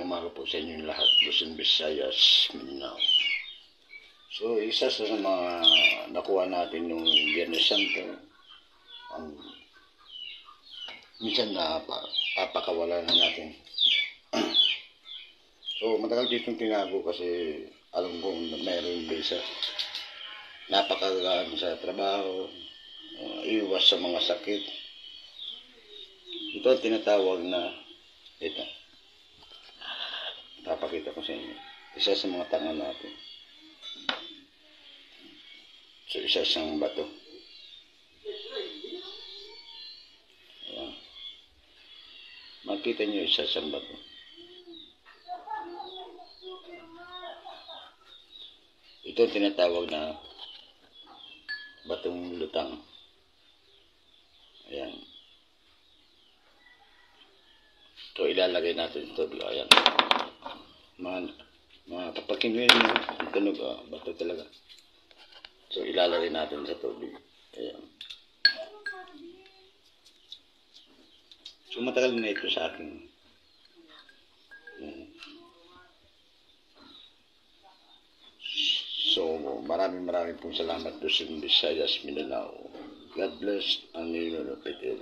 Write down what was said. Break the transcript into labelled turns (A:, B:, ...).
A: umaga po sa inyong lahat, Luzon, Visayas, Mindanao. So, isa sa mga nakuha natin nung Biyernes Santo, minsan na papakawala na natin. So, matagal ditong tinago kasi alam ko mayroon bisa. Napakagaan sa trabaho, iwas sa mga sakit. Ito ang tinatawag na, ito, papakita ko sa inyo. Isa sa mga tanga natin. So, isa siyang bato. Ayan. Makita nyo isa siyang bato. Ito ang tinatawag na batong lutang. Ayan. So, ilalagay natin ito. Ayan. Mga kapakinuin mo, ang tunog, bato talaga. So, ilalagay natin sa tubig. Ayan. So, matagal na ito sa akin. So, maraming pong salamat, Luzon, Visayas, Mindanao. God bless ang nilulupit.